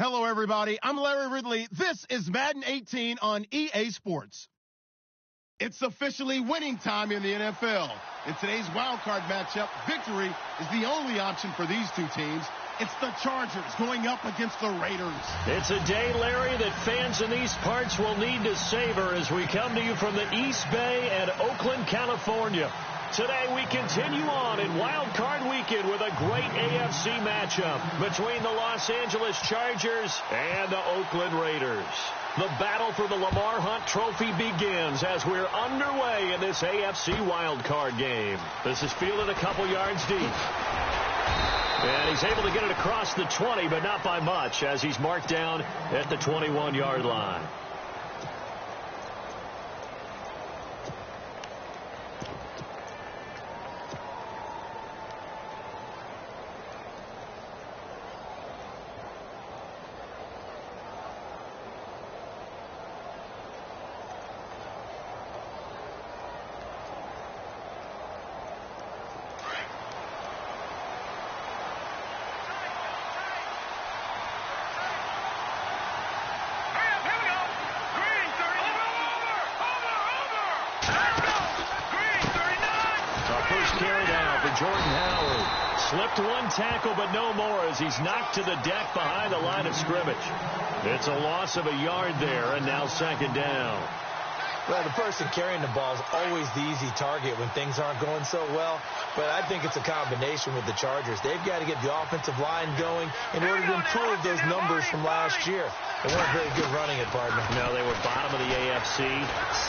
Hello, everybody. I'm Larry Ridley. This is Madden 18 on EA Sports. It's officially winning time in the NFL. In today's wildcard matchup, victory is the only option for these two teams. It's the Chargers going up against the Raiders. It's a day, Larry, that fans in these parts will need to savor as we come to you from the East Bay and Oakland, California. Today we continue on in Wild Card Weekend with a great AFC matchup between the Los Angeles Chargers and the Oakland Raiders. The battle for the Lamar Hunt Trophy begins as we're underway in this AFC Wild Card game. This is fielded a couple yards deep. And he's able to get it across the 20, but not by much as he's marked down at the 21-yard line. Slipped one tackle, but no more as he's knocked to the deck behind the line of scrimmage. It's a loss of a yard there, and now second down. Well, the person carrying the ball is always the easy target when things aren't going so well, but I think it's a combination with the Chargers. They've got to get the offensive line going in order to improve those numbers from last year. They weren't very good running it, partner. No, they were bottom of the AFC,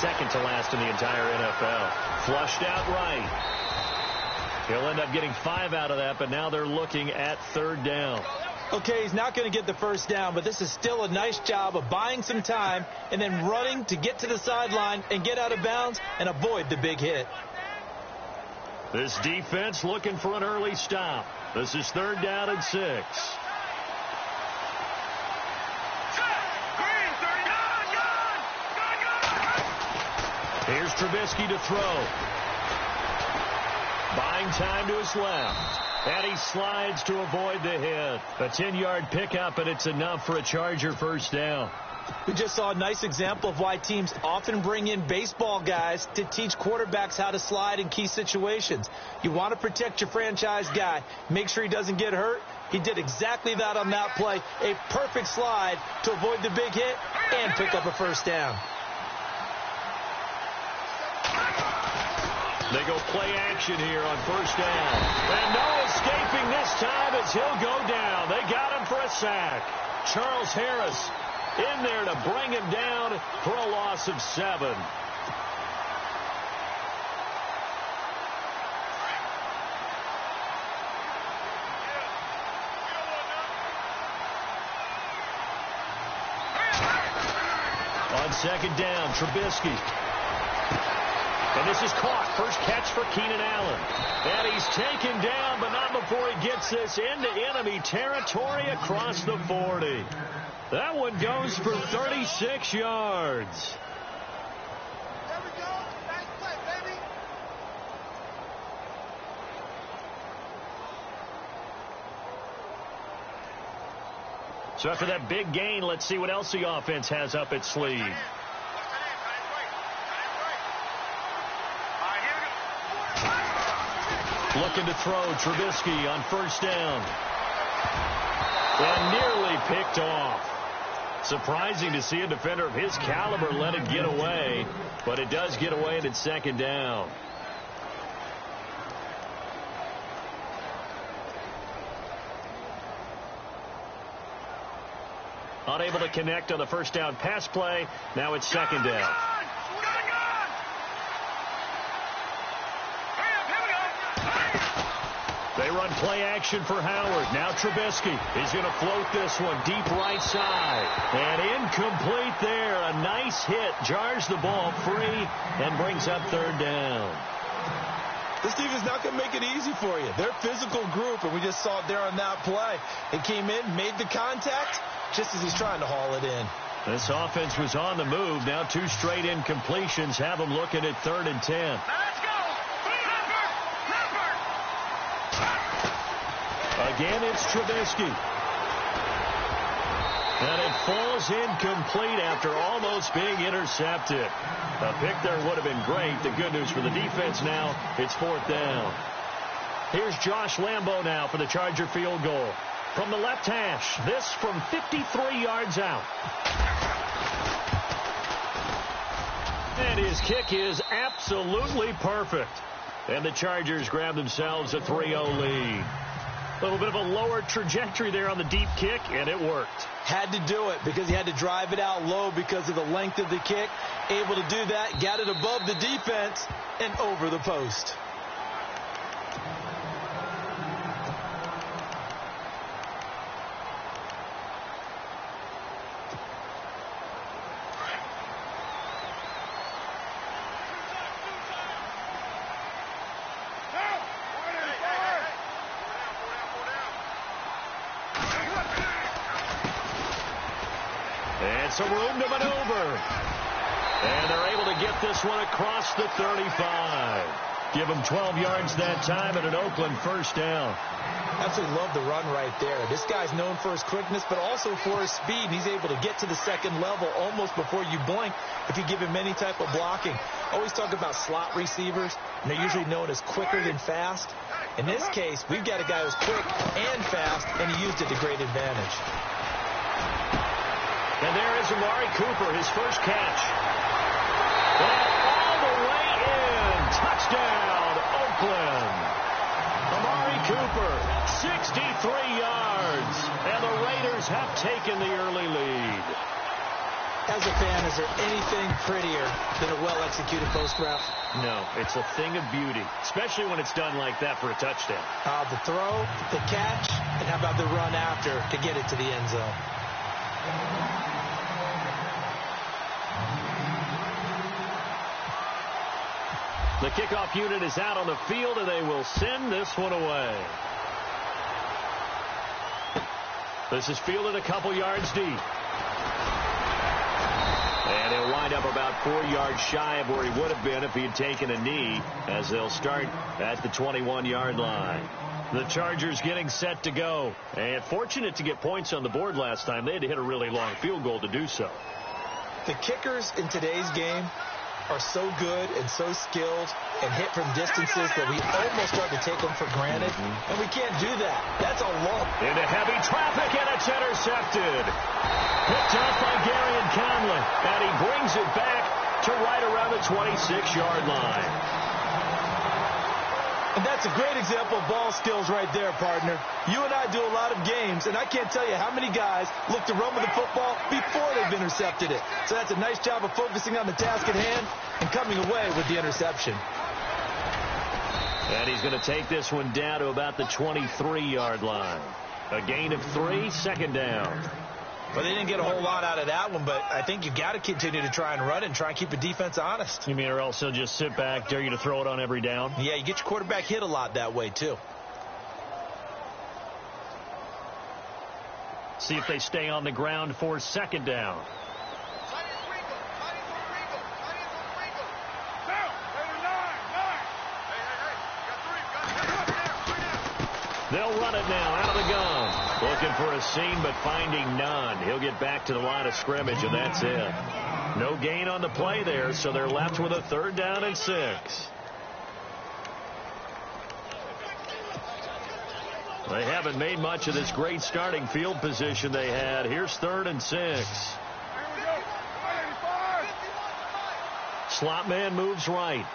second to last in the entire NFL. Flushed out right. He'll end up getting 5 out of that, but now they're looking at third down. Okay, he's not going to get the first down, but this is still a nice job of buying some time and then running to get to the sideline and get out of bounds and avoid the big hit. This defense looking for an early stop. This is third down and 6. Here's Trubisky to throw. Buying time to his left. And he slides to avoid the hit. A 10-yard pickup, and it's enough for a Charger first down. We just saw a nice example of why teams often bring in baseball guys to teach quarterbacks how to slide in key situations. You want to protect your franchise guy. Make sure he doesn't get hurt. He did exactly that on that play. A perfect slide to avoid the big hit and pick up a first down. They go play action here on first down. And no escaping this time as he'll go down. They got him for a sack. Charles Harris in there to bring him down for a loss of 7. On second down, Trubisky. And this is caught. First catch for Keenan Allen. And he's taken down, but not before he gets this into enemy territory across the 40. That one goes for 36 yards. There we go. Nice play, baby. So after that big gain, let's see what else the offense has up its sleeve. Looking to throw, Trubisky on first down. And nearly picked off. Surprising to see a defender of his caliber let it get away, but it does get away and it's second down. Unable to connect on the first down pass play. Now it's second down. They run play action for Howard. Now Trubisky. He's going to float this one deep right side. And incomplete there. A nice hit. Jars the ball free and brings up third down. This team is not going to make it easy for you. They're a physical group, and we just saw it there on that play. It came in, made the contact, just as he's trying to haul it in. This offense was on the move. Now 2 straight incompletions have them looking at 3rd and 10. Let's go. Again, it's Trubisky. And it falls incomplete after almost being intercepted. A pick there would have been great. The good news for the defense now, it's 4th down. Here's Josh Lambo now for the Charger field goal. From the left hash, this from 53 yards out. And his kick is absolutely perfect. And the Chargers grab themselves a 3-0 lead. A little bit of a lower trajectory there on the deep kick, and it worked. Had to do it because he had to drive it out low because of the length of the kick. Able to do that, got it above the defense and over the post. Some room to maneuver. And they're able to get this one across the 35. Give them 12 yards that time and an Oakland 1st down. Absolutely love the run right there. This guy's known for his quickness, but also for his speed. He's able to get to the second level almost before you blink if you give him any type of blocking. Always talk about slot receivers, and they're usually known as quicker than fast. In this case, we've got a guy who's quick and fast, and he used it to great advantage. And there is Amari Cooper, his first catch. And all the way in. Touchdown, Oakland. Amari Cooper, 63 yards. And the Raiders have taken the early lead. As a fan, is there anything prettier than a well-executed post route? No, it's a thing of beauty, especially when it's done like that for a touchdown. The throw, the catch, and how about the run after to get it to the end zone? The kickoff unit is out on the field, and they will send this one away. This is fielded a couple yards deep. And he'll wind up about 4 yards shy of where he would have been if he had taken a knee, as they'll start at the 21-yard line. The Chargers getting set to go. And fortunate to get points on the board last time. They had to hit a really long field goal to do so. The kickers in today's game are so good and so skilled and hit from distances that we almost start to take them for granted, and we can't do that. That's a lump. Into heavy traffic, and it's intercepted. Picked off by Garyon Conley, and he brings it back to right around the 26-yard line. And that's a great example of ball skills right there, partner. You and I do a lot of games, and I can't tell you how many guys look to run with the football before they've intercepted it. So that's a nice job of focusing on the task at hand and coming away with the interception. And he's going to take this one down to about the 23-yard line. A gain of 3, 2nd down. Well, they didn't get a whole lot out of that one, but I think you've got to continue to try and run it and try and keep the defense honest. You mean, or else they'll just sit back, dare you to throw it on every down? Yeah, you get your quarterback hit a lot that way, too. See if they stay on the ground for 2nd down. They'll run it now out of the gun. Looking for a seam, but finding none. He'll get back to the line of scrimmage, and that's it. No gain on the play there, so they're left with a 3rd down and 6. They haven't made much of this great starting field position they had. Here's 3rd and 6. Slot man moves right.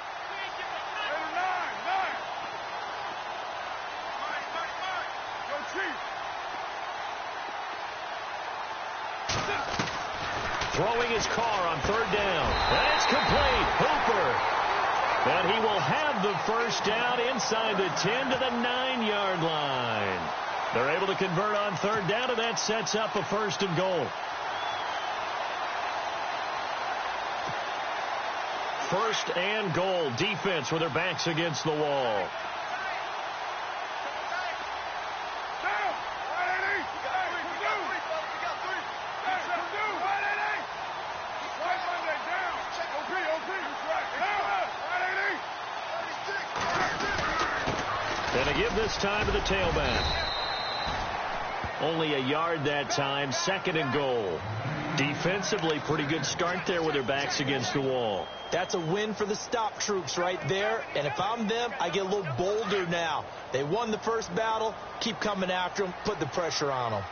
Throwing his car on 3rd down. And it's complete. Hooper. And he will have the 1st down inside the 10 to the 9-yard line. They're able to convert on 3rd down, and that sets up a 1st and goal. 1st and goal. Defense with their backs against the wall. And to give this time to the tailback. Only a yard that time, 2nd and goal. Defensively, pretty good start there with their backs against the wall. That's a win for the stop troops right there. And if I'm them, I get a little bolder now. They won the first battle. Keep coming after them. Put the pressure on them.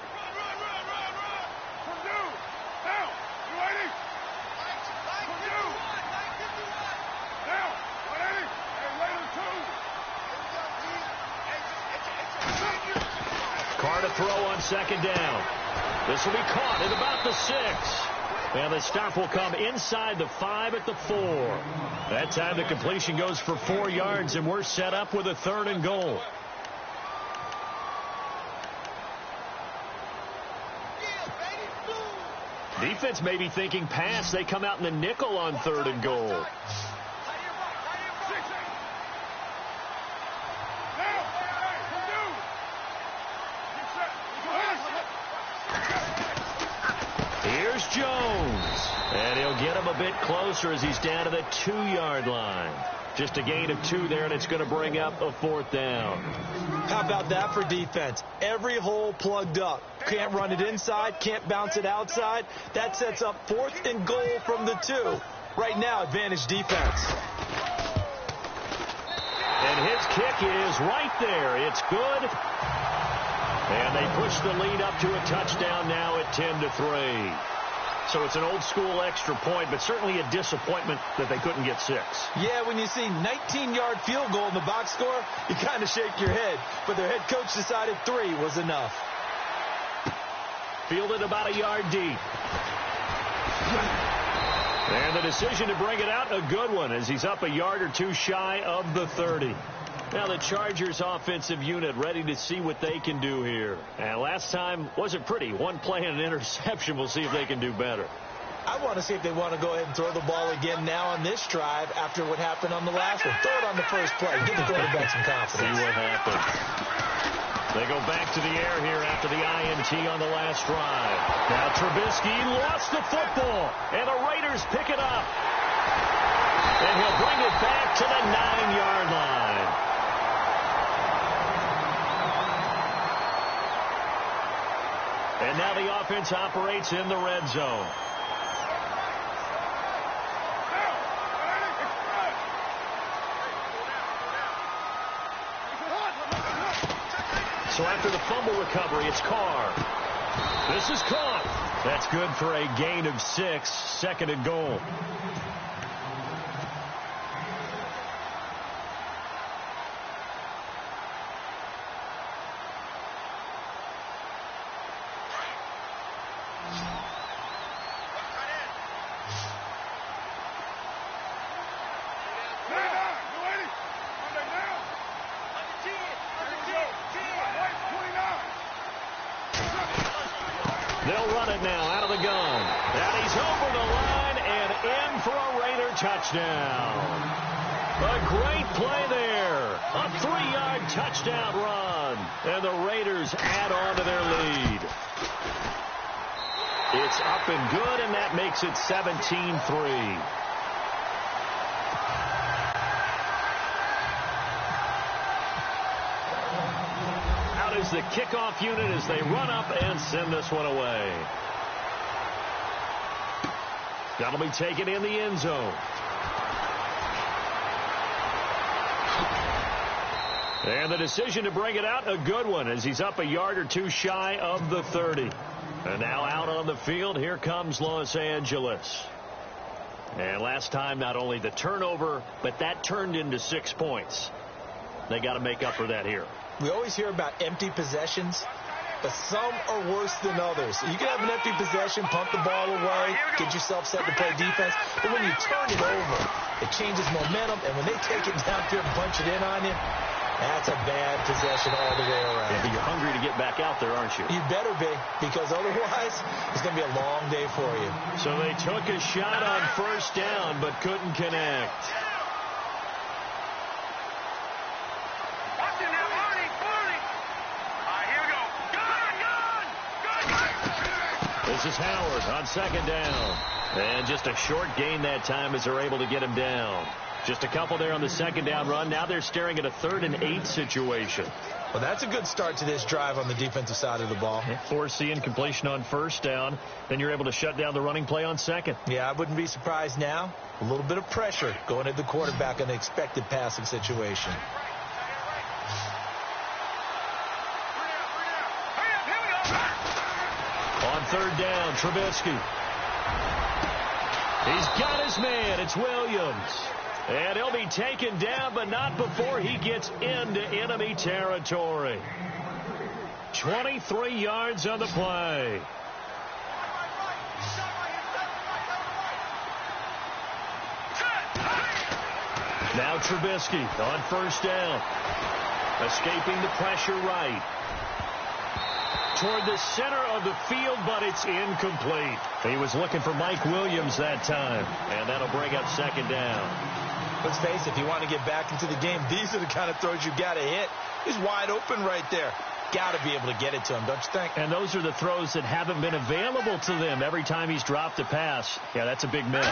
Carr to throw on 2nd down. This will be caught at about the 6. And the stop will come inside the 5 at the 4. That time the completion goes for 4 yards, and we're set up with a 3rd and goal. Defense may be thinking pass. They come out in the nickel on 3rd and goal. Here's Jones. And he'll get him a bit closer as he's down to the 2-yard line. Just a gain of 2 there, and it's going to bring up a 4th down. How about that for defense? Every hole plugged up. Can't run it inside, can't bounce it outside. That sets up 4th and goal from the 2. Right now, advantage defense. And his kick is right there. It's good. And they push the lead up to a touchdown now at 10-3. So it's an old-school extra point, but certainly a disappointment that they couldn't get 6. Yeah, when you see 19-yard field goal in the box score, you kind of shake your head. But their head coach decided 3 was enough. Fielded about a yard deep. And the decision to bring it out, a good one, as he's up a yard or 2 shy of the 30. Now the Chargers offensive unit ready to see what they can do here. And last time wasn't pretty. 1 play and an interception. We'll see if they can do better. I want to see if they want to go ahead and throw the ball again now on this drive after what happened on the last one. Throw it on the first play. Give the quarterback some confidence. See what happens. They go back to the air here after the INT on the last drive. Now Trubisky lost the football, and the Raiders pick it up. And he'll bring it back to the 9-yard line. And now the offense operates in the red zone. So after the fumble recovery, it's Carr. This is caught. That's good for a gain of 6, 2nd and goal. They'll run it now out of the gun. And he's over the line and in for a Raider touchdown. A great play there. A 3-yard touchdown run. And the Raiders add on to their lead. It's up and good, and that makes it 17-3. Is the kickoff unit as they run up and send this one away. That'll be taken in the end zone. And the decision to bring it out, a good one, as he's up a yard or 2 shy of the 30. And now out on the field, here comes Los Angeles. And last time, not only the turnover, but that turned into 6 points. They got to make up for that here. We always hear about empty possessions, but some are worse than others. You can have an empty possession, pump the ball away, get yourself set to play defense, but when you turn it over, it changes momentum, and when they take it downfield and punch it in on you, that's a bad possession all the way around. Yeah, but you're hungry to get back out there, aren't you? You better be, because otherwise it's going to be a long day for you. So they took a shot on first down, but couldn't connect. This is Howard on 2nd down. And just a short gain that time as they're able to get him down. Just a couple there on the second down run. Now they're staring at a 3rd and 8 situation. Well, that's a good start to this drive on the defensive side of the ball. Forcing completion on 1st down. Then you're able to shut down the running play on 2nd. Yeah, I wouldn't be surprised now. A little bit of pressure going at the quarterback in the expected passing situation. On 3rd down, Trubisky. He's got his man. It's Williams. And he'll be taken down, but not before he gets into enemy territory. 23 yards on the play. Now Trubisky on 1st down. Escaping the pressure right. Toward the center of the field, but it's incomplete. He was looking for Mike Williams that time, and that'll bring up 2nd down. Let's face it, if you want to get back into the game, these are the kind of throws you got to hit. He's wide open right there. Got to be able to get it to him, don't you think? And those are the throws that haven't been available to them every time he's dropped a pass. Yeah, that's a big miss.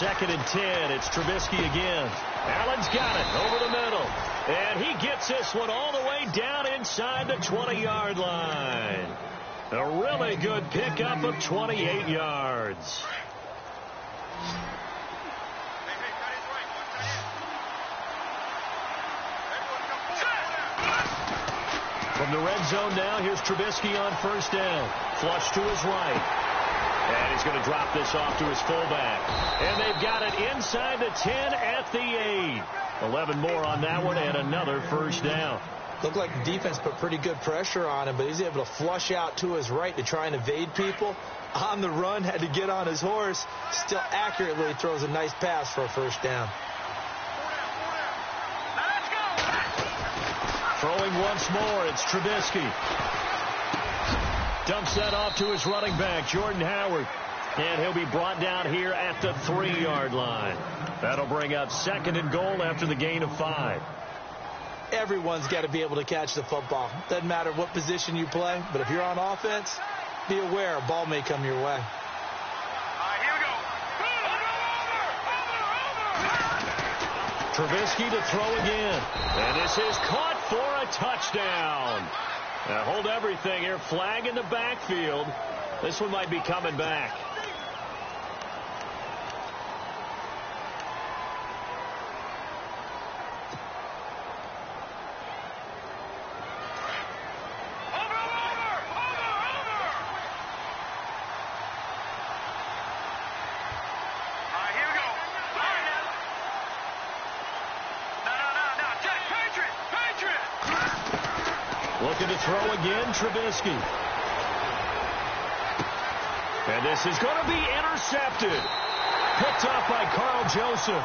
2nd and 10. It's Trubisky again. Allen's got it over the middle. And he gets this one all the way down inside the 20-yard line. A really good pickup of 28 yards. From the red zone now, here's Trubisky on 1st down. Flush to his right. And he's going to drop this off to his fullback. And they've got it inside the 10 at the 8. 11 more on that one and another 1st down. Looked like the defense put pretty good pressure on him, but he's able to flush out to his right to try and evade people. On the run, had to get on his horse. Still accurately throws a nice pass for a 1st down. Throwing once more, it's Trubisky. Dumps that off to his running back, Jordan Howard. And he'll be brought down here at the 3-yard line. That'll bring up 2nd and goal after the gain of 5. Everyone's got to be able to catch the football. Doesn't matter what position you play, but if you're on offense, be aware a ball may come your way. Here we go. Trubisky to throw again. And this is caught for a touchdown. Now hold everything here. Flag in the backfield. This one might be coming back. Looking to throw again, Trubisky. And this is going to be intercepted. Picked off by Carl Joseph.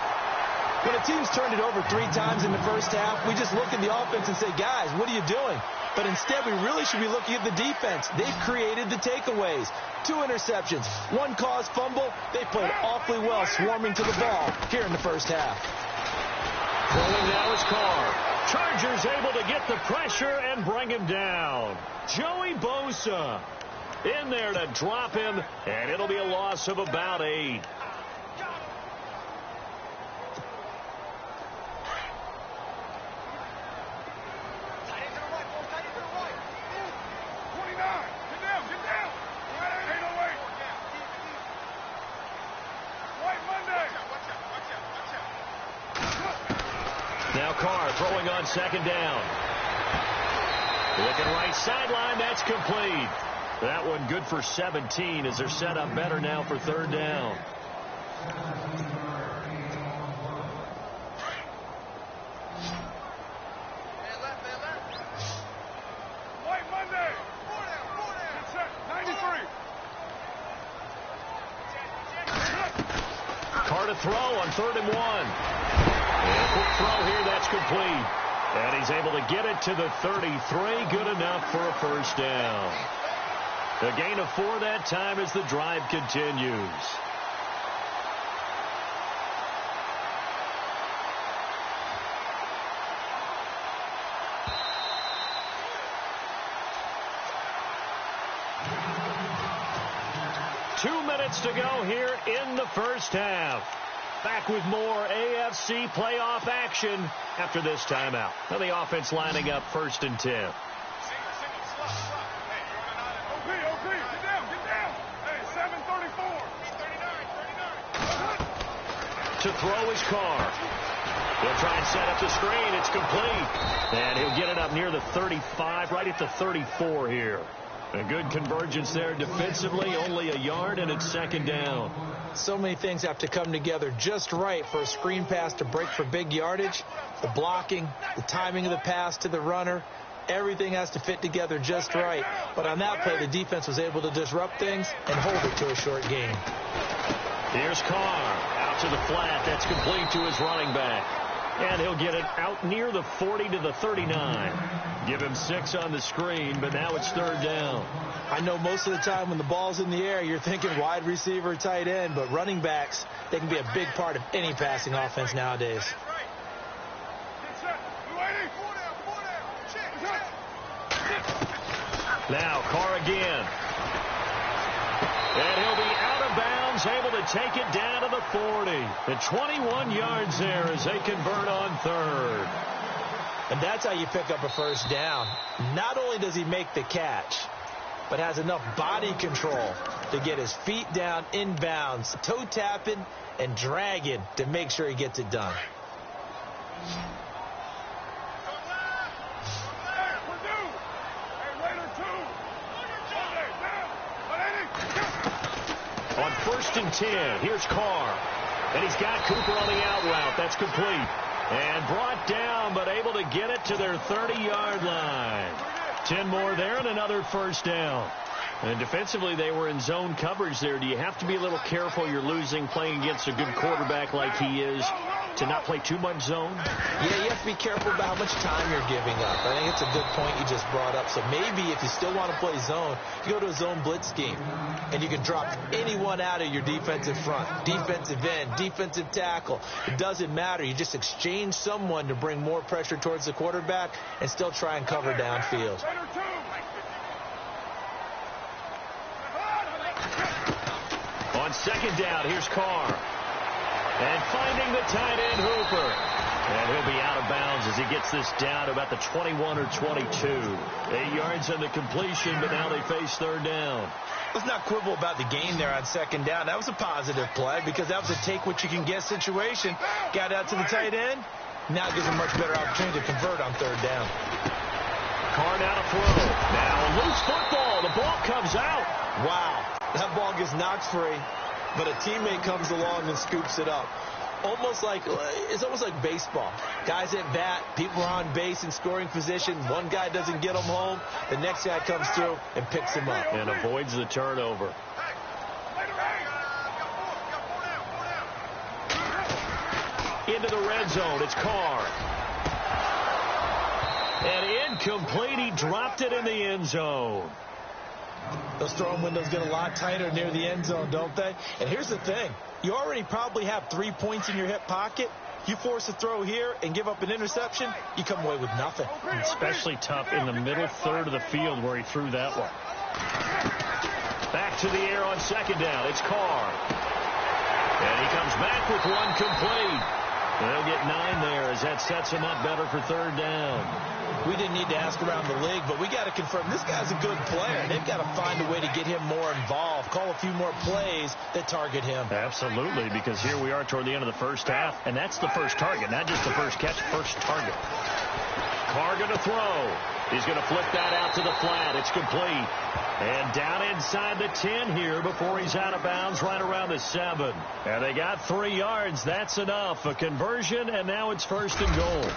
When a team's turned it over 3 times in the first half, we just look at the offense and say, guys, what are you doing? But instead, we really should be looking at the defense. They've created the takeaways. 2 interceptions, 1 caused fumble. They played awfully well swarming to the ball here in the first half. Rolling now is Carr. Chargers able to get the pressure and bring him down. Joey Bosa in there to drop him, and it'll be a loss of about 8. Now Carr throwing on 2nd down. Looking right sideline, that's complete. That one good for 17 as they're set up better now for 3rd down. White Monday. 93. Carr to throw on 3rd and 1. And a quick throw here, that's complete. And he's able to get it to the 33. Good enough for a 1st down. The gain of 4 that time as the drive continues. Two minutes to go here in the first half. Back with more AFC playoff action after this timeout. Now the offense lining up 1st and 10. OP, get down. Hey, 734. 39. To throw his car. He'll try and set up the screen. It's complete. And he'll get it up near the 35, right at the 34 here. A good convergence there defensively, only a yard, and it's 2nd down. So many things have to come together just right for a screen pass to break for big yardage. The blocking, the timing of the pass to the runner, everything has to fit together just right. But on that play, the defense was able to disrupt things and hold it to a short gain. Here's Carr out to the flat. That's complete to his running back. And he'll get it out near the 40 to the 39. Give him 6 on the screen, but now it's 3rd down. I know most of the time when the ball's in the air, you're thinking wide receiver, tight end, but running backs, they can be a big part of any passing offense nowadays. Now Carr again. And he'll be out of bounds, able to take it down to the 40. The 21 yards there as they convert on 3rd. And that's how you pick up a 1st down. Not only does he make the catch, but has enough body control to get his feet down in bounds, toe tapping and dragging to make sure he gets it done. On 1st and 10, here's Carr. And he's got Cooper on the out route. That's complete. And brought down, but able to get it to their 30-yard line. 10 more there and another 1st down. And defensively, they were in zone coverage there. Do you have to be a little careful? You're losing playing against a good quarterback like he is to not play too much zone? Yeah, you have to be careful about how much time you're giving up. I think it's a good point you just brought up. So maybe if you still want to play zone, you go to a zone blitz scheme. And you can drop anyone out of your defensive front, defensive end, defensive tackle. It doesn't matter. You just exchange someone to bring more pressure towards the quarterback and still try and cover downfield. On 2nd down, here's Carr. And finding the tight end, Hooper. And he'll be out of bounds as he gets this down to about the 21 or 22. 8 yards on the completion, but now they face 3rd down. Let's not quibble about the gain there on 2nd down. That was a positive play because that was a take-what-you-can-get situation. Got out to the tight end. Now gives him a much better opportunity to convert on 3rd down. Carr now to throw. Now a loose football. The ball comes out. Wow. That ball gets knocked free, but a teammate comes along and scoops it up. It's almost like baseball. Guys at bat, people are on base in scoring position. One guy doesn't get them home. The next guy comes through and picks him up. And avoids the turnover. Into the red zone. It's Carr. And incomplete. He dropped it in the end zone. Those throwing windows get a lot tighter near the end zone, don't they? And here's the thing. You already probably have 3 points in your hip pocket. You force a throw here and give up an interception, you come away with nothing. Especially tough in the middle third of the field where he threw that one. Back to the air on 2nd down. It's Carr. And he comes back with one complete. They'll get 9 there as that sets him up better for 3rd down. We didn't need to ask around the league, but we got to confirm this guy's a good player. They've got to find a way to get him more involved, call a few more plays that target him. Absolutely, because here we are toward the end of the first half, and that's the first target, not just the first catch, first target. Carr going to throw. He's going to flip that out to the flat. It's complete. And down inside the 10 here before he's out of bounds right around the 7. And they got 3 yards. That's enough. A conversion, and now it's 1st and goal.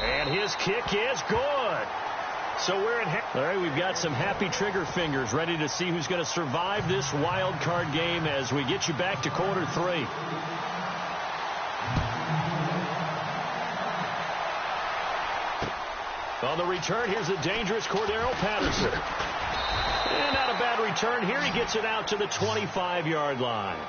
And his kick is good. So we're in. All right, we've got some happy trigger fingers ready to see who's going to survive this wild card game as we get you back to quarter 3. On the return, here's the dangerous Cordero Patterson. And not a bad return here. He gets it out to the 25-yard line.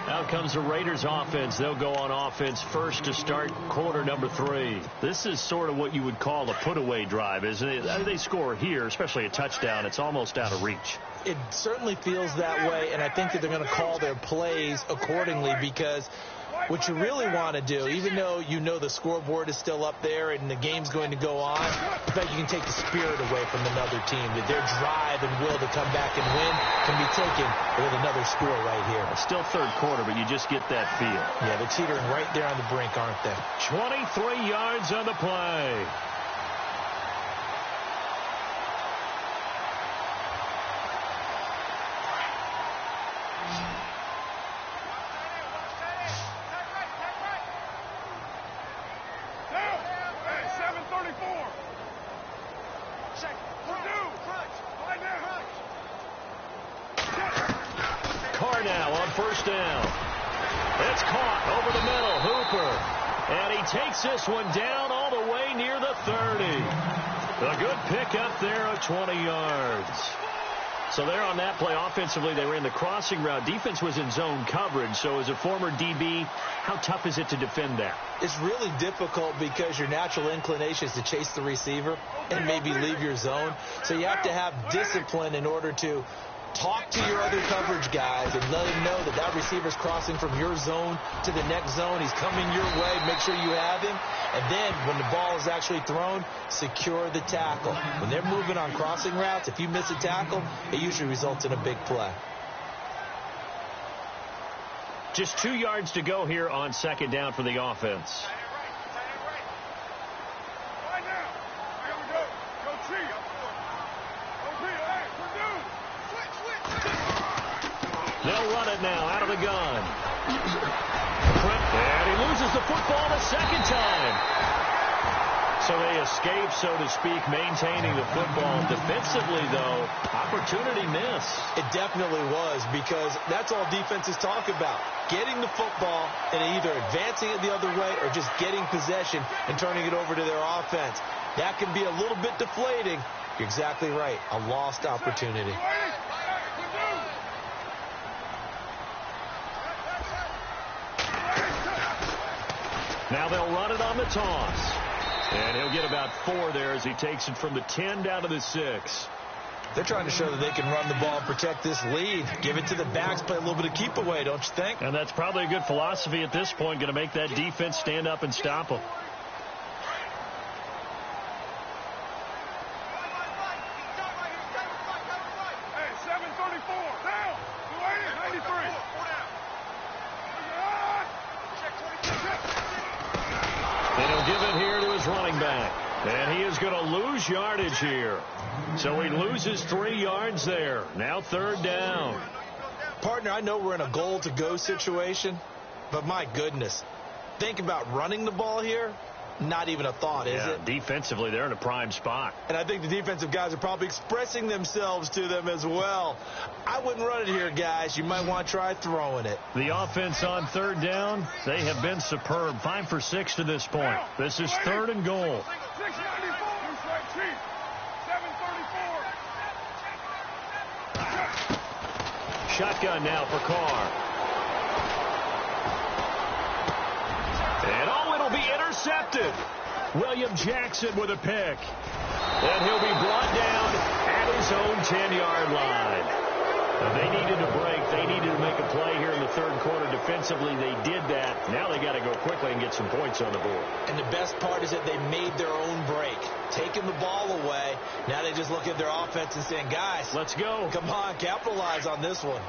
Out comes the Raiders offense. They'll go on offense first to start quarter number 3. This is sort of what you would call a put-away drive, isn't it? They score here, especially a touchdown. It's almost out of reach. It certainly feels that way, and I think that they're going to call their plays accordingly, because what you really want to do, even though you know the scoreboard is still up there and the game's going to go on, in fact, you can take the spirit away from another team. That their drive and will to come back and win can be taken with another score right here. It's still third quarter, but you just get that feel. Yeah, they're teetering right there on the brink, aren't they? 23 yards on the play. Now on first down. It's caught over the middle. Hooper. And he takes this one down all the way near the 30. A good pickup there of 20 yards. So there on that play, offensively, they ran the crossing route. Defense was in zone coverage. So as a former DB, how tough is it to defend that? It's really difficult because your natural inclination is to chase the receiver and maybe leave your zone. So you have to have discipline in order to talk to your other coverage guys and let them know that that receiver's crossing from your zone to the next zone. He's coming your way. Make sure you have him. And then when the ball is actually thrown, secure the tackle. When they're moving on crossing routes, if you miss a tackle, it usually results in a big play. Just 2 yards to go here on second down for the offense. They'll run it now out of the gun. And he loses the football the second time. So they escape, so to speak, maintaining the football. Defensively, though, opportunity miss. It definitely was, because that's all defenses talk about. Getting the football and either advancing it the other way or just getting possession and turning it over to their offense. That can be a little bit deflating. You're exactly right. A lost opportunity. Now they'll run it on the toss. And he'll get about 4 there as he takes it from the 10 down to the 6. They're trying to show that they can run the ball and protect this lead. Give it to the backs, play a little bit of keep away, don't you think? And that's probably a good philosophy at this point, going to make that defense stand up and stop them. And he is going to lose yardage here. So he loses 3 yards there. Now third down. Partner, I know we're in a goal-to-go situation, but my goodness, think about running the ball here. Not even a thought, is it? Defensively, they're in a prime spot. And I think the defensive guys are probably expressing themselves to them as well. I wouldn't run it here, guys. You might want to try throwing it. The offense on third down, they have been superb. 5 for 6 to this point. This is third and goal. Shotgun now for Carr. And it'll be intercepted. William Jackson with a pick. And he'll be brought down at his own 10-yard line. They needed a break. They needed to make a play here in the third quarter. Defensively, they did that. Now they got to go quickly and get some points on the board. And the best part is that they made their own break. Taking the ball away. Now they just look at their offense and saying, guys, let's go. Come on, capitalize on this one.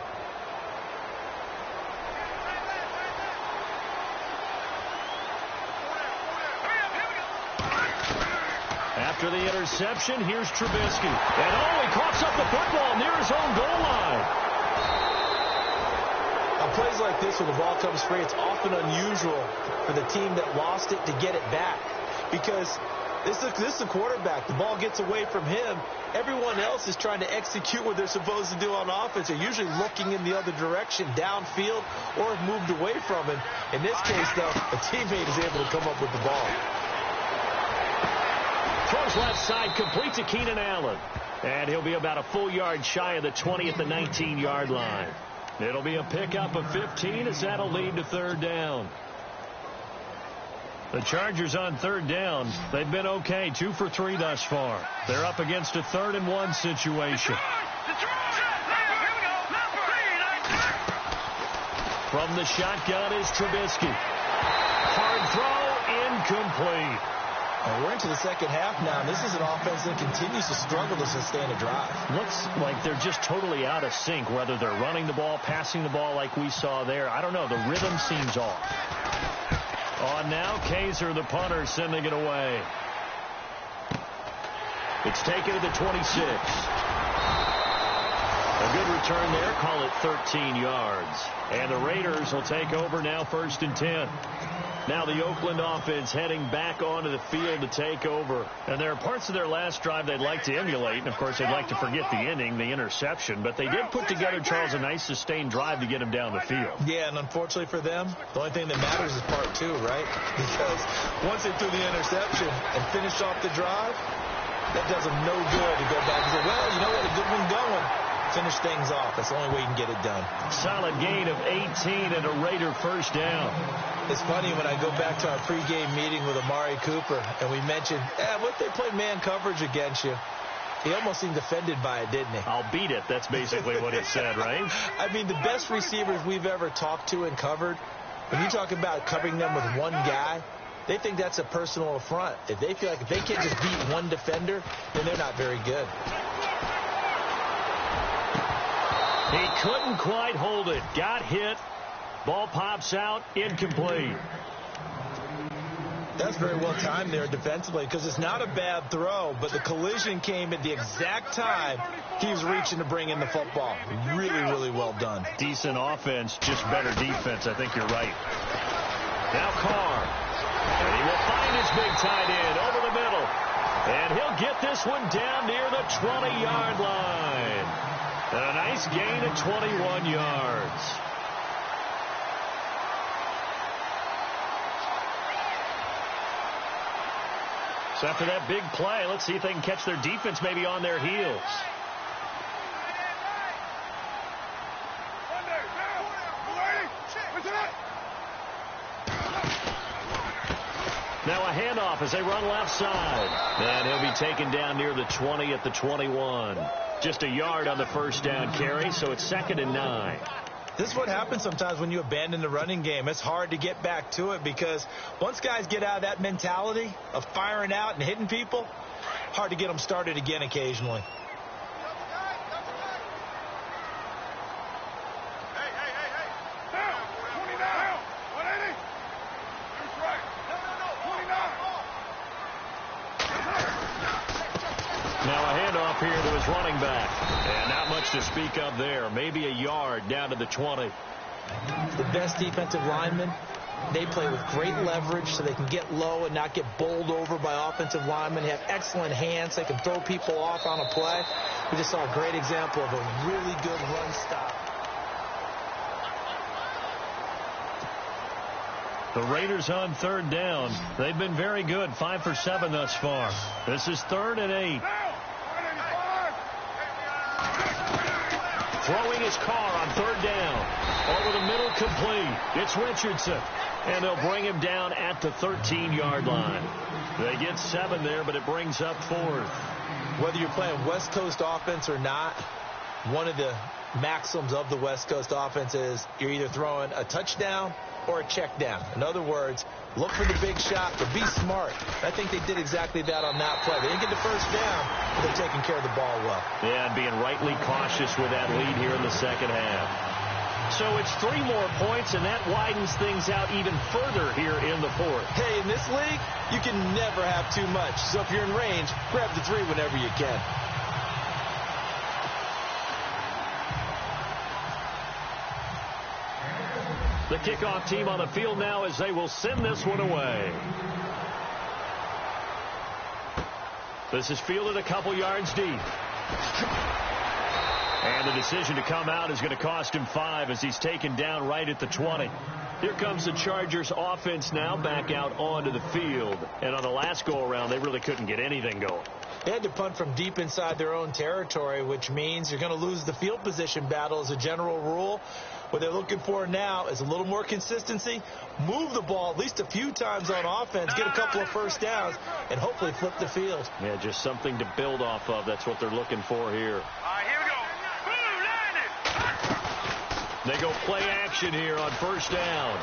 After the interception, here's Trubisky. And he coughs up the football near his own goal line. On plays like this, when the ball comes free, it's often unusual for the team that lost it to get it back. Because this is the quarterback. The ball gets away from him. Everyone else is trying to execute what they're supposed to do on offense. They're usually looking in the other direction, downfield, or have moved away from him. In this case, though, a teammate is able to come up with the ball. Throws left side, complete to Keenan Allen. And he'll be about a full yard shy of the 20 at the 19-yard line. It'll be a pickup of 15 as that'll lead to third down. The Chargers on third down, they've been okay, 2 for 3 thus far. They're up against a 3rd and 1 situation. From the shotgun is Trubisky. Hard throw, incomplete. We're into the second half now. This is an offense that continues to struggle to sustain a drive. Looks like they're just totally out of sync, whether they're running the ball, passing the ball like we saw there. I don't know. The rhythm seems off. On now, Kaiser, the punter, sending it away. It's taken to the 26. A good return there. Call it 13 yards. And the Raiders will take over now, 1st and 10. Now the Oakland offense heading back onto the field to take over. And there are parts of their last drive they'd like to emulate. And, of course, they'd like to forget the inning, the interception. But they did put together, Charles, a nice sustained drive to get him down the field. Yeah, and unfortunately for them, the only thing that matters is part 2, right? Because once they threw the interception and finished off the drive, that does them no good to go back and say, well, you know what, a good one going. Finish things off. That's the only way you can get it done. Solid gain of 18 and a Raider first down. It's funny when I go back to our pregame meeting with Amari Cooper and we mentioned, what if they play man coverage against you? He almost seemed offended by it, didn't he? I'll beat it. That's basically what he said, right? I mean, the best receivers we've ever talked to and covered, when you talk about covering them with one guy, they think that's a personal affront. If they feel like if they can't just beat one defender, then they're not very good. He couldn't quite hold it. Got hit. Ball pops out. Incomplete. That's very well timed there defensively because it's not a bad throw, but the collision came at the exact time he was reaching to bring in the football. Really, really well done. Decent offense, just better defense. I think you're right. Now Carr. And he will find his big tight end over the middle. And he'll get this one down near the 20-yard line. And a nice gain of 21 yards. So after that big play, let's see if they can catch their defense maybe on their heels. Now a handoff as they run left side. And he'll be taken down near the 20 at the 21. Just a yard on the first down carry, so it's 2nd and 9. This is what happens sometimes when you abandon the running game. It's hard to get back to it because once guys get out of that mentality of firing out and hitting people, hard to get them started again occasionally. Here to his running back. And not much to speak of there. Maybe a yard down to the 20. The best defensive linemen, they play with great leverage so they can get low and not get bowled over by offensive linemen. They have excellent hands. They can throw people off on a play. We just saw a great example of a really good run stop. The Raiders on 3rd down. They've been very good. 5 for 7 thus far. This is 3rd and 8. Throwing his Carr on 3rd down. Over the middle, complete. It's Richardson. And they'll bring him down at the 13-yard line. They get 7 there, but it brings up 4th. Whether you're playing West Coast offense or not, one of the maxims of the West Coast offense is you're either throwing a touchdown or a check down. In other words, look for the big shot, but be smart. I think they did exactly that on that play. They didn't get the first down, but they're taking care of the ball well. Yeah, and being rightly cautious with that lead here in the second half. So it's 3 more points, and that widens things out even further here in the 4th. Hey, in this league, you can never have too much. So if you're in range, grab the 3 whenever you can. The kickoff team on the field now as they will send this one away. This is fielded a couple yards deep. And the decision to come out is going to cost him 5 as he's taken down right at the 20. Here comes the Chargers offense now back out onto the field. And on the last go-around, they really couldn't get anything going. They had to punt from deep inside their own territory, which means you're going to lose the field position battle as a general rule. What they're looking for now is a little more consistency, move the ball at least a few times on offense, get a couple of first downs, and hopefully flip the field. Yeah, just something to build off of. That's what they're looking for here. All right, here we go. They go play action here on first down.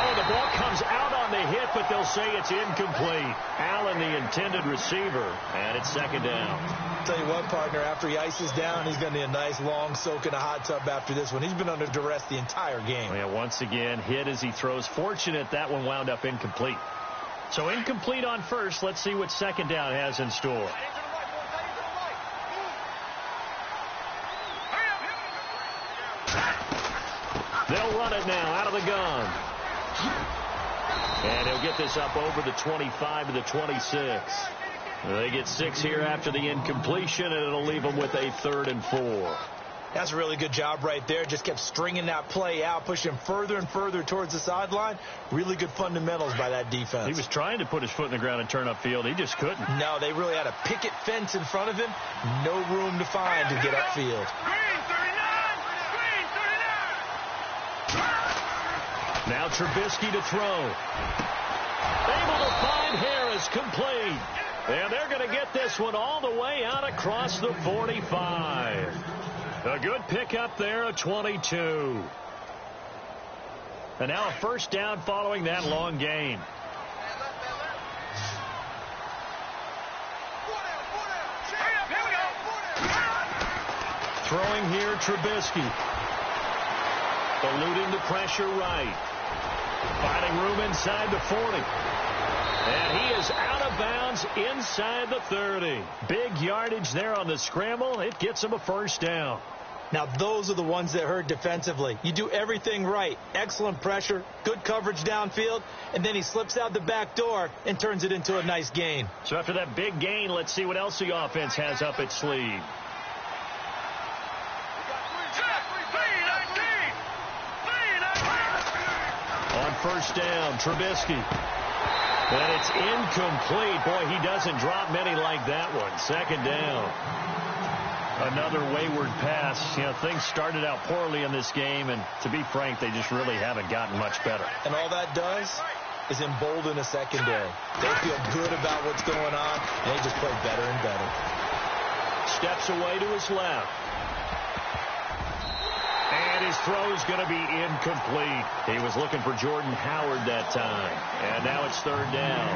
Oh, the ball comes out on the hit, but they'll say it's incomplete. Allen, the intended receiver, and it's second down. Tell you what, partner, after he ices down, he's going to need a nice long soak in a hot tub after this one. He's been under duress the entire game. Yeah, once again, hit as he throws. Fortunate that one wound up incomplete. So incomplete on first. Let's see what second down has in store. They'll run it now out of the gun. And he'll get this up over the 25 to the 26. They get 6 here after the incompletion, and it'll leave them with a 3rd and 4. That's a really good job right there. Just kept stringing that play out, pushing further and further towards the sideline. Really good fundamentals by that defense. He was trying to put his foot in the ground and turn upfield. He just couldn't. No, they really had a picket fence in front of him. No room to find to get upfield. Now Trubisky to throw. Able to find Harris, complete. And they're going to get this one all the way out across the 45. A good pickup there, a 22. And now a first down following that long gain. Throwing here, Trubisky. Eluding the pressure right. Finding room inside the 40. And he is out of bounds inside the 30. Big yardage there on the scramble. It gets him a first down. Now, those are the ones that hurt defensively. You do everything right. Excellent pressure, good coverage downfield, and then he slips out the back door and turns it into a nice gain. So after that big gain, let's see what else the offense has up its sleeve. On first down, Trubisky. And it's incomplete. Boy, he doesn't drop many like that one. Second down. Another wayward pass. You know, things started out poorly in this game, and to be frank, they just really haven't gotten much better. And all that does is embolden a secondary. They feel good about what's going on, and they just play better and better. Steps away to his left. And his throw is going to be incomplete. He was looking for Jordan Howard that time. And now it's third down.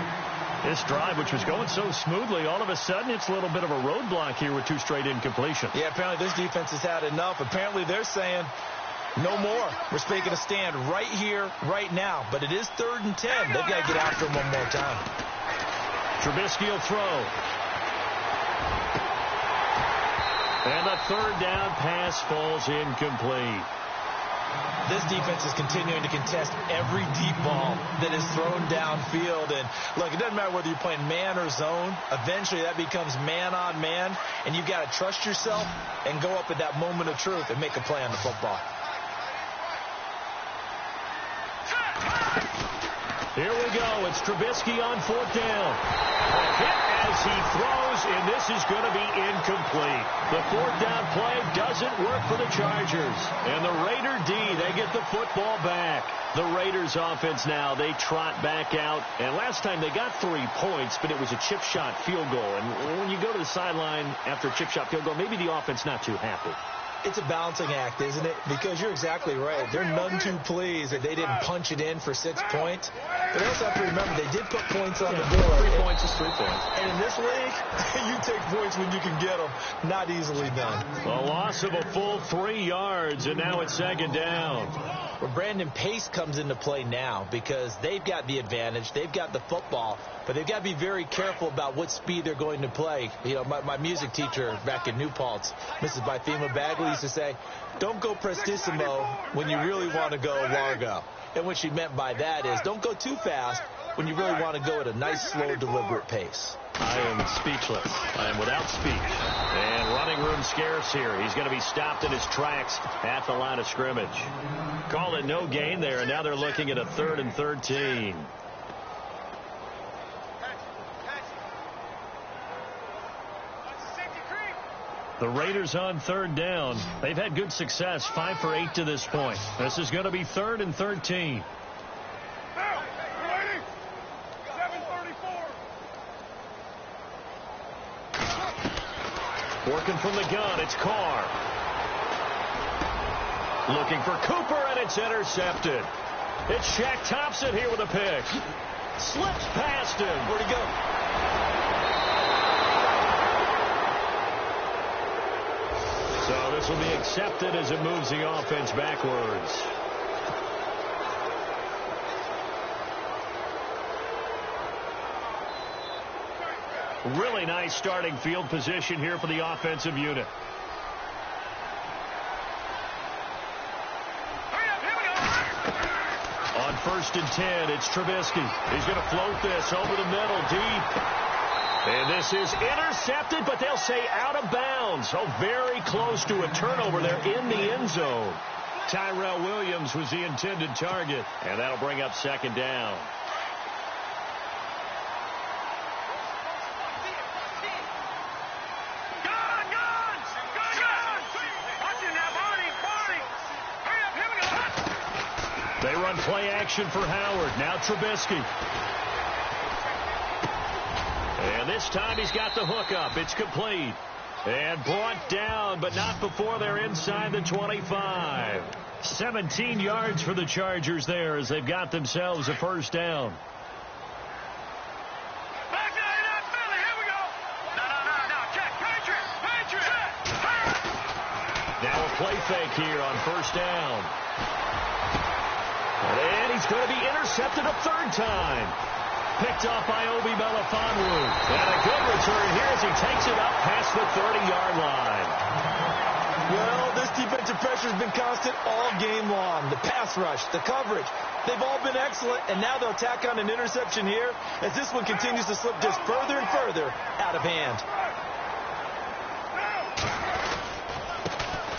This drive, which was going so smoothly, all of a sudden it's a little bit of a roadblock here with 2 straight incompletions. Yeah, apparently this defense has had enough. Apparently they're saying no more. We're making a stand right here, right now. But it is 3rd and 10. They've got to get after him one more time. Trubisky will throw. And the third down pass falls incomplete. This defense is continuing to contest every deep ball that is thrown downfield. And, look, it doesn't matter whether you're playing man or zone. Eventually, that becomes man on man. And you've got to trust yourself and go up at that moment of truth and make a play on the football. Here we go. It's Trubisky on 4th down. A hit as he throws, and this is going to be incomplete. The 4th down play doesn't work for the Chargers. And the Raider D, they get the football back. The Raiders offense now, they trot back out. And last time they got 3 points, but it was a chip shot field goal. And when you go to the sideline after a chip shot field goal, maybe the offense not too happy. It's a balancing act, isn't it? Because you're exactly right. They're none too pleased that they didn't punch it in for 6 points. But also have to remember, they did put points on the board. 3 points is 3 points. And in this league, you take points when you can get them. Not easily done. A loss of a full 3 yards, and now it's second down. Well, Brandon, pace comes into play now because they've got the advantage. They've got the football, but they've got to be very careful about what speed they're going to play. You know, my music teacher back in New Paltz, Mrs. Bythema Bagley, used to say, don't go prestissimo when you really want to go largo. And what she meant by that is don't go too fast when you really want to go at a nice, slow, deliberate pace. I am speechless. I am without speech. And running room scarce here. He's going to be stopped in his tracks at the line of scrimmage. Call it no gain there, and now they're looking at a 3rd and 13. The Raiders on 3rd down. They've had good success, 5 for 8 to this point. This is going to be 3rd and 13. Working from the gun, it's Carr. Looking for Cooper, and it's intercepted. It's Shaq Thompson here with a pick. Slips past him. Where'd he go? So this will be accepted as it moves the offense backwards. Really nice starting field position here for the offensive unit. On 1st and 10, it's Trubisky. He's going to float this over the middle, deep. And this is intercepted, but they'll say out of bounds. So very close to a turnover there in the end zone. Tyrell Williams was the intended target, and that'll bring up 2nd down. They run play action for Howard. Now Trubisky. And this time he's got the hook up. It's complete. And brought down, but not before they're inside the 25. 17 yards for the Chargers there as they've got themselves a 1st down. Now a play fake here on 1st down. And he's going to be intercepted a 3rd time. Picked off by Obi Melifonwu. And a good return here as he takes it up past the 30-yard line. Well, this defensive pressure has been constant all game long. The pass rush, the coverage, they've all been excellent, and now they'll tack on an interception here as this one continues to slip just further and further out of hand.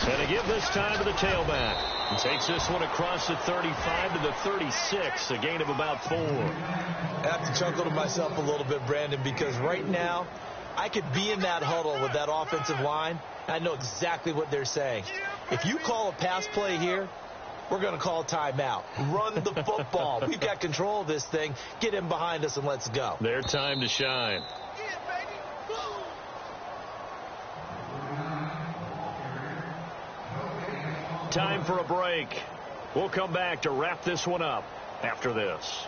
And to give this time to the tailback. He takes this one across the 35 to the 36, a gain of about 4. I have to chuckle to myself a little bit, Brandon, because right now I could be in that huddle with that offensive line. I know exactly what they're saying. If you call a pass play here, we're going to call timeout. Run the football. We've got control of this thing. Get him behind us and let's go. Their time to shine. Time for a break. We'll come back to wrap this one up after this.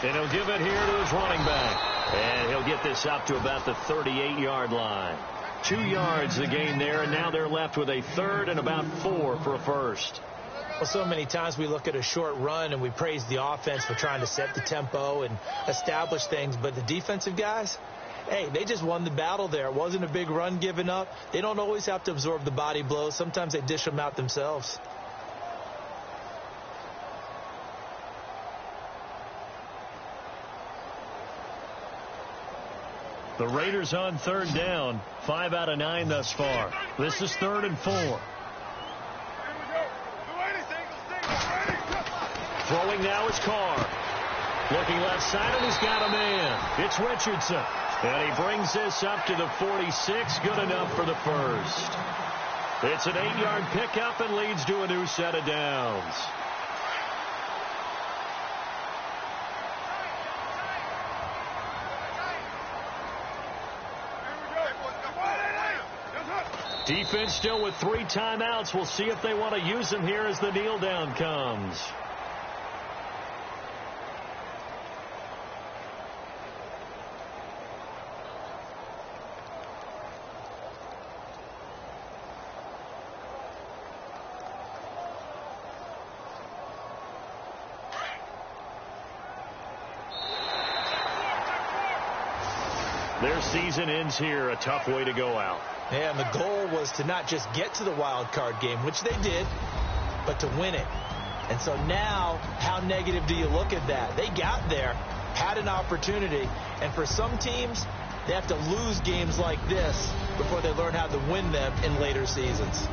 And he'll give it here to his running back. And he'll get this up to about the 38-yard line. 2 yards the gain there, and now they're left with a 3rd and about 4 for a 1st. Well, so many times we look at a short run and we praise the offense for trying to set the tempo and establish things, but the defensive guys, hey, they just won the battle there. It wasn't a big run given up. They don't always have to absorb the body blows. Sometimes they dish them out themselves. The Raiders on 3rd down. 5 out of 9 thus far. This is 3rd and 4. Throwing now is Carr. Looking left side, and he's got a man. It's Richardson. And he brings this up to the 46. Good enough for the 1st. It's an 8-yard pickup and leads to a new set of downs. Defense still with 3 timeouts. We'll see if they want to use them here as the kneel down comes. Their season ends here. A tough way to go out. And the goal was to not just get to the wild card game, which they did, but to win it. And so now, how negative do you look at that? They got there, had an opportunity, and for some teams, they have to lose games like this before they learn how to win them in later seasons.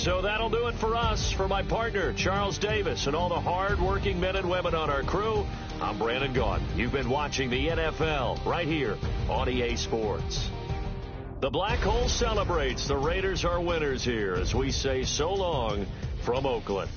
So that'll do it for us. For my partner, Charles Davis, and all the hard-working men and women on our crew, I'm Brandon Gaudin. You've been watching the NFL right here on EA Sports. The Black Hole celebrates. The Raiders are winners here as we say so long from Oakland.